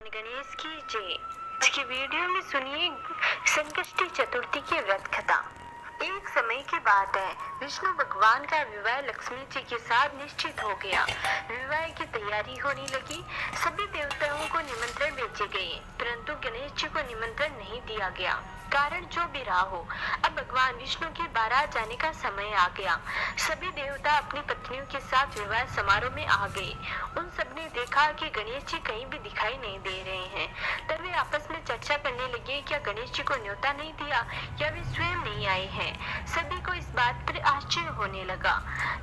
गणेश की जय। आज की वीडियो में सुनिए संकष्टी चतुर्थी की व्रत कथा। एक समय की बात है, विष्णु भगवान का विवाह लक्ष्मी जी के साथ निश्चित हो गया। विवाह की तैयारी होने लगी। सभी देवताओं को निमंत्रण भेजे गए, परंतु गणेश जी को निमंत्रण नहीं दिया गया। कारण जो भी रहा हो, अब भगवान विष्णु की बारात जाने का समय आ गया। सभी देवता अपनी पत्नियों के साथ विवाह समारोह में आ गए। उन सबने देखा कि गणेश जी कहीं भी दिखाई नहीं दे रहे हैं। तब वे आपस में चर्चा करने लगे, क्या गणेश जी को न्योता नहीं दिया या वे स्वयं नहीं आए हैं। सभी को इस बात पर आश्चर्य होने लगा।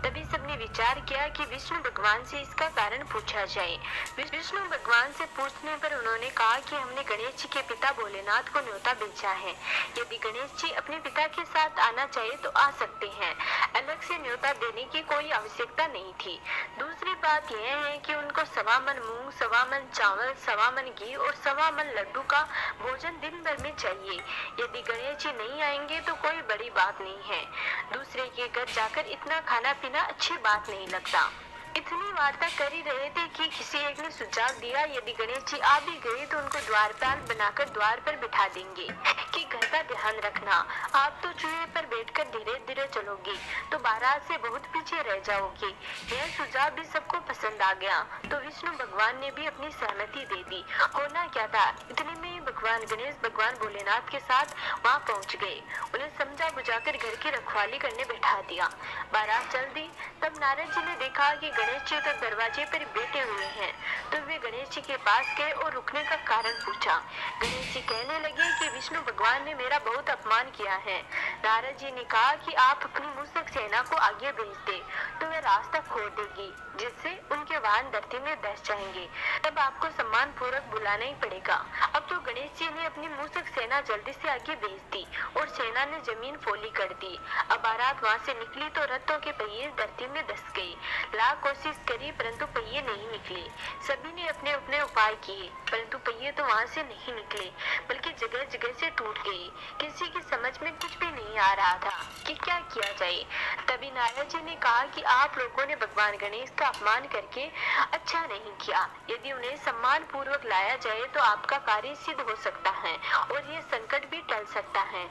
तभी सबने विचार किया कि विष्णु भगवान से इसका कारण पूछा जाए। विष्णु भगवान से पूछने पर उन्होंने कहा कि हमने गणेश जी के पिता भोलेनाथ को न्योता भेजा है। यदि गणेश जी अपने पिता के साथ आना चाहे तो आ सकते हैं। अलग से न्योता देने की कोई आवश्यकता नहीं थी। दूसरी बात यह है कि उनको 1.25 मन मूंग, 1.25 मन चावल, 1.25 मन घी और 1.25 मन लड्डू का भोजन दिन भर में चाहिए। यदि गणेश जी नहीं आएंगे तो कोई बड़ी बात नहीं है। दूसरे के घर जाकर इतना खाना पीना अच्छी बात नहीं लगता। इतनी वार्ता कर ही रहे थे कि किसी एक ने सुझाव दिया, यदि गणेश जी आ भी गए तो उनको द्वारपाल बनाकर द्वार पर बिठा देंगे कि घर का ध्यान रखना। आप तो चूहे पर बैठकर धीरे धीरे चलोगी तो बारात से बहुत पीछे रह जाओगी। यह सुझाव भी सबको पसंद आ गया, तो विष्णु भगवान ने भी अपनी सहमति दे दी। होना क्या था, इतने में ही भगवान गणेश भगवान भोलेनाथ के साथ वहाँ पहुँच गए। उन्हें समझा बुझाकर घर की रखवाली करने बैठा दिया। बारात चल दी। तब नारद जी ने देखा कि गणेश जी तो दरवाजे पर बैठे हुए हैं, तो वे गणेश जी के पास गए और रुकने का कारण पूछा। गणेश जी कहने लगे कि विष्णु भगवान ने मेरा बहुत अपमान किया है। नारद जी ने कहा कि आप अपनी मूषक सेना को आगे भेज दे तो वे रास्ता खोल देगी, जिससे उनके वाहन धरती में धस जाएंगे। तब आपको सम्मान पूर्वक बुलाना ही पड़ेगा। अब तो गणेश जी ने अपनी मूषक सेना जल्दी से आगे भेज दी और सेना ने जमीन फोली कर दी। अब बारात वहाँ से निकली तो रथों के पहिए धरती में धस गए। लाख कोशिश करी परंतु पहिए नहीं निकले। सभी ने अपने अपने उपाय किए, परंतु पहिए तो वहाँ से नहीं निकले, बल्कि जगह जगह से टूट गए। किसी की समझ में कुछ भी नहीं आ रहा था कि क्या किया जाए। तभी नारद जी ने कहा कि आप लोगों ने भगवान गणेश का अपमान करके अच्छा नहीं किया। यदि उन्हें सम्मान पूर्वक लाया जाए तो आपका कार्य सिद्ध हो सकता है और ये संकट भी टल सकता है।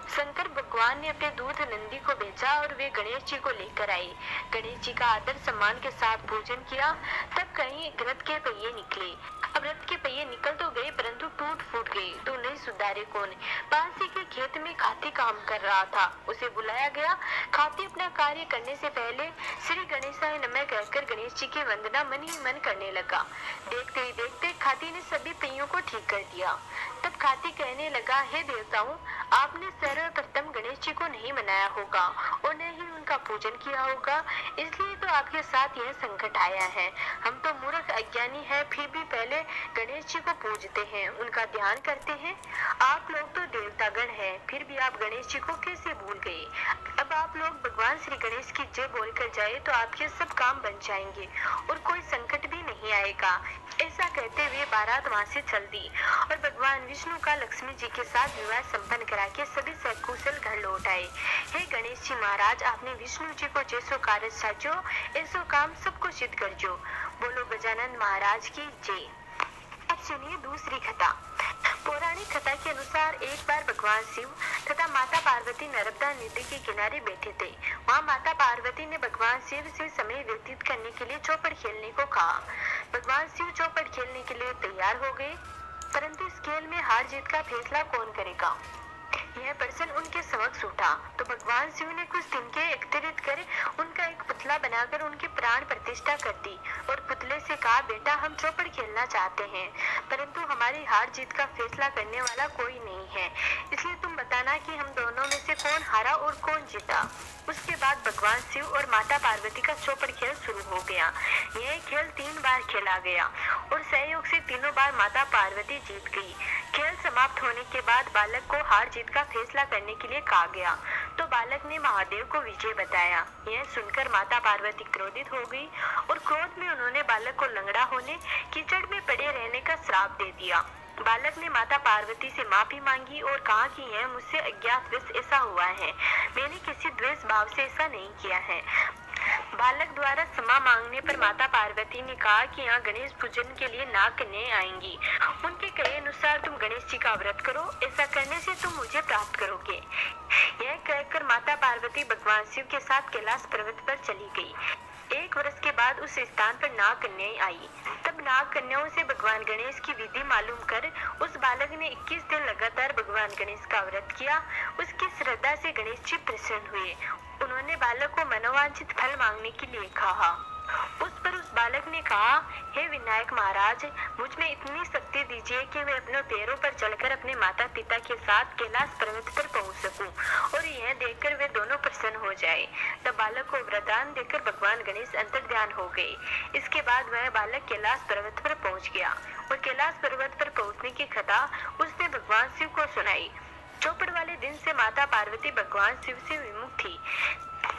शंकर भगवान ने अपने दूत नंदी को भेजा और वे गणेश जी को लेकर आए। गणेश जी का आदर सम्मान के साथ पूजन किया। तब कहीं रथ के पहिए निकले। अब रथ के पहिए निकल तो गए परंतु टूट फूट गए, तो उन्हें सुधारे कौन। पास ही के खेत में खाती काम कर रहा था, उसे बुलाया गया। खाती अपना कार्य करने से पहले श्री गणेशाय नमः कहकर गणेश जी की वंदना मन ही मन करने लगा। देखते ही देखते खाती ने सभी पहियों को ठीक कर दिया। तब खाती कहने लगा, हे देवताओं, आपने सर्वप्रथम गणेश जी को नहीं मनाया होगा और न ही उनका पूजन किया होगा, इसलिए तो आपके साथ यह संकट आया है। हम तो मूर्ख अज्ञानी हैं, फिर भी पहले गणेश जी को पूजते हैं, उनका ध्यान करते हैं। आप लोग तो देवतागण हैं, फिर भी आप गणेश जी को कैसे भूल गए। अब आप लोग भगवान श्री गणेश की जय बोलकर जाए तो आपके सब काम बन जाएंगे और कोई संकट भी नहीं आएगा। ऐसा कहते हुए बारात वहाँ से चल दी और भगवान विष्णु का लक्ष्मी जी के साथ विवाह संपन्न करा के सभी सकुशल घर लौट आए। हे गणेश जी महाराज, आपने विष्णु जी को जैसो कार्य साजो ऐसो काम सबको सिद्ध करजो। बोलो गजानन महाराज की जय। अब सुनिए दूसरी कथा। पौराणिक कथा के अनुसार एक बार भगवान शिव तथा माता पार्वती नर्मदा नदी के किनारे बैठे थे। वहाँ माता पार्वती ने भगवान शिव से समय व्यतीत करने के लिए चौपड़ खेलने को कहा। भगवान शिव चौपड़ खेलने के लिए तैयार हो गए, परंतु इस खेल में हार जीत का फैसला कौन करेगा, यह प्रश्न उनके समक्ष उठा। तो भगवान शिव ने कुछ तिनके एकत्रित कर उनका एक पुतला बनाकर उनकी प्राण प्रतिष्ठा कर दी और पुतले से कहा, बेटा हम चौपड़ खेलना चाहते हैं, परंतु हमारी हार जीत का फैसला करने वाला कोई नहीं है, इसलिए तुम बताना कि हम दोनों में से कौन हारा और कौन जीता। उसके बाद भगवान शिव और माता पार्वती का चौपड़ खेल शुरू हो गया। यह खेल 3 बार खेला गया और सहयोग से तीनों बार माता पार्वती जीत गई। खेल समाप्त होने के बाद बालक को हार जीत का फैसला करने के लिए कहा गया, तो बालक ने महादेव को विजय बताया। यह सुनकर माता पार्वती क्रोधित हो गई और क्रोध में उन्होंने बालक को लंगड़ा होने, कीचड़ में पड़े रहने का श्राप दे दिया। बालक ने माता पार्वती से माफी मांगी और कहा कि यह मुझसे अज्ञातवश ऐसा हुआ है, मैंने किसी द्वेष भाव से ऐसा नहीं किया है। बालक द्वारा क्षमा मांगने पर माता पार्वती ने कहा कि यहाँ गणेश पूजन के लिए नाग कन्याएं आएंगी। उनके कहे अनुसार तुम गणेश जी का व्रत करो, ऐसा करने से तुम मुझे प्राप्त करोगे। यह कहकर माता पार्वती भगवान शिव के साथ कैलाश पर्वत पर चली गई। 1 वर्ष के बाद उस स्थान पर नाग कन्याएं आई। तब नाग कन्याओं से भगवान गणेश की विधि मालूम कर उस बालक ने 21 दिन लगातार भगवान गणेश का व्रत किया। उसकी श्रद्धा से गणेश जी प्रसन्न हुए। उन्होंने बालक को मनोवांछित फल मांगने के लिए कहा। उस पर उस बालक ने कहा, हे विनायक महाराज, मुझ में इतनी शक्ति दीजिए कि मैं अपने पैरों पर चलकर अपने माता पिता के साथ कैलाश पर्वत पर पहुंच सकूं और यह देखकर वे दोनों प्रसन्न हो जाए। तब बालक को वरदान देकर भगवान गणेश अंतर्ध्यान हो गए। इसके बाद वह बालक कैलाश पर्वत पर पहुंच गया और कैलाश पर्वत पर पहुंचने की कथा उसने भगवान शिव को सुनाई। चौपड़ वाले दिन से माता पार्वती भगवान शिव से विमुख थी।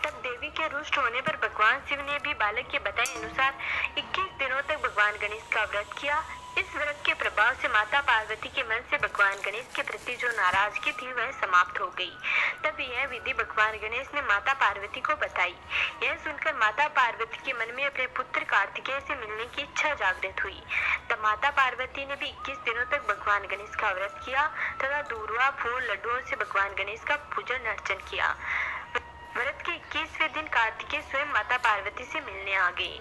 तब देवी के रुष्ट होने पर भगवान शिव ने भी बालक के बताए अनुसार 21 दिनों तक भगवान गणेश का व्रत किया। इस व्रत के प्रभाव से माता पार्वती के मन से भगवान गणेश के प्रति जो नाराजगी थी वह समाप्त हो गई। तब यह विधि भगवान गणेश ने माता पार्वती को बताई। यह सुनकर माता पार्वती के मन में अपने पुत्र कार्तिकेय से मिलने की इच्छा जागृत हुई। तब माता पार्वती ने भी 21 दिनों तक भगवान गणेश का व्रत किया तथा दूर्वा, फूल, लड्डुओं से भगवान गणेश का पूजन अर्चन किया। व्रत के 21वें दिन कार्तिकेय स्वयं माता पार्वती से मिलने आ गए।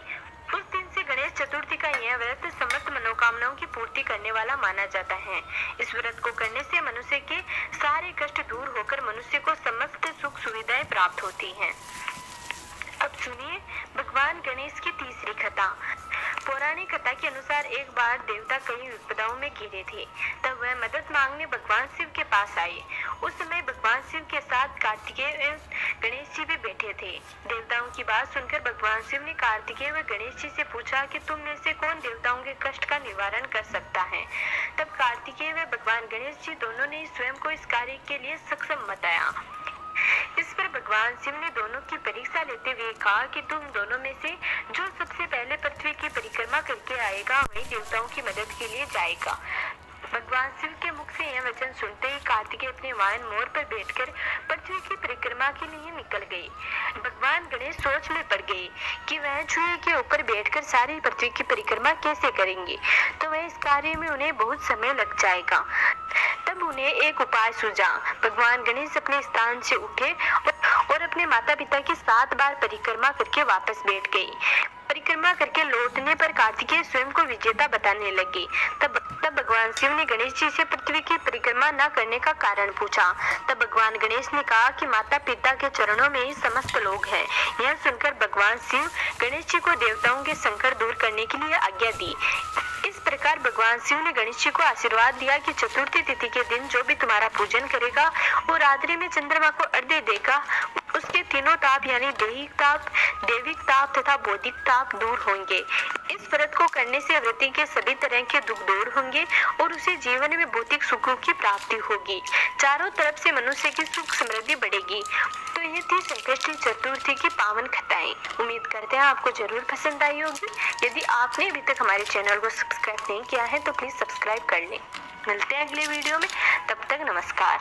उस दिन से गणेश चतुर्थी का यह व्रत समस्त मनोकामनाओं की पूर्ति करने वाला माना जाता है। इस व्रत को करने से मनुष्य के सारे कष्ट दूर होकर मनुष्य को समस्त सुख सुविधाएं प्राप्त होती हैं। अब सुनिए भगवान गणेश की तीसरी कथा। पौराणिक कथा के अनुसार एक बार देवता कई विपदाओं में घिरे थे। तब वह मदद मांगने भगवान शिव के पास आए। उस समय भगवान शिव के साथ कार्तिकेय गणेश जी भी बैठे थे। देवताओं की बात सुनकर भगवान शिव ने कार्तिकेय व गणेश जी से पूछा कि तुम में से कौन देवताओं के कष्ट का निवारण कर सकता है। तब कार्तिकेय व भगवान गणेश जी दोनों ने स्वयं को इस कार्य के लिए सक्षम बताया। इस पर भगवान शिव ने दोनों की परीक्षा लेते हुए कहा कि तुम दोनों में से जो सबसे पहले पृथ्वी की परिक्रमा करके आएगा वही देवताओं की मदद के लिए जाएगा। भगवान शिव के मुख से यह वचन सुनते ही कार्तिकेय अपने वाहन मोर पर बैठकर पृथ्वी की परिक्रमा के लिए निकल गए। भगवान गणेश सोच में पड़ गए कि वह चूहे के ऊपर बैठकर सारी पृथ्वी की परिक्रमा कैसे करेंगे, तो वह इस कार्य में उन्हें बहुत समय लग जाएगा। तब उन्हें एक उपाय सूझा। भगवान गणेश अपने स्थान से उठे और अपने माता पिता की 7 बार परिक्रमा करके वापस बैठ गए। परिक्रमा करके लौटने पर कार्तिकेय स्वयं को विजेता बताने लगे। तब भगवान शिव ने गणेश जी से पृथ्वी की परिक्रमा न करने का कारण पूछा। तब भगवान गणेश ने कहा कि माता पिता के चरणों में ही समस्त लोग हैं। यह सुनकर भगवान शिव गणेश जी को देवताओं के संकट दूर करने के लिए आज्ञा दी। इस प्रकार भगवान शिव ने गणेश जी को आशीर्वाद दिया कि चतुर्थी तिथि के दिन जो भी तुम्हारा पूजन करेगा वो रात्रि में चंद्रमा को अर्घ्य देगा, उसके तीनों ताप यानी दैहिक ताप, देविक ताप तथा बौद्धिक ताप दूर होंगे। इस व्रत को करने से व्रती के सभी तरह के दुख दूर होंगे और उसे जीवन में भौतिक सुखों की प्राप्ति होगी। चारों तरफ से मनुष्य की सुख समृद्धि बढ़ेगी। तो ये थी संकष्टी चतुर्थी की पावन कथाएं। उम्मीद करते हैं आपको जरूर पसंद आई होगी। यदि आपने अभी तक हमारे चैनल को सब्सक्राइब नहीं किया है तो प्लीज सब्सक्राइब कर लें। मिलते हैं अगले वीडियो में, तब तक नमस्कार।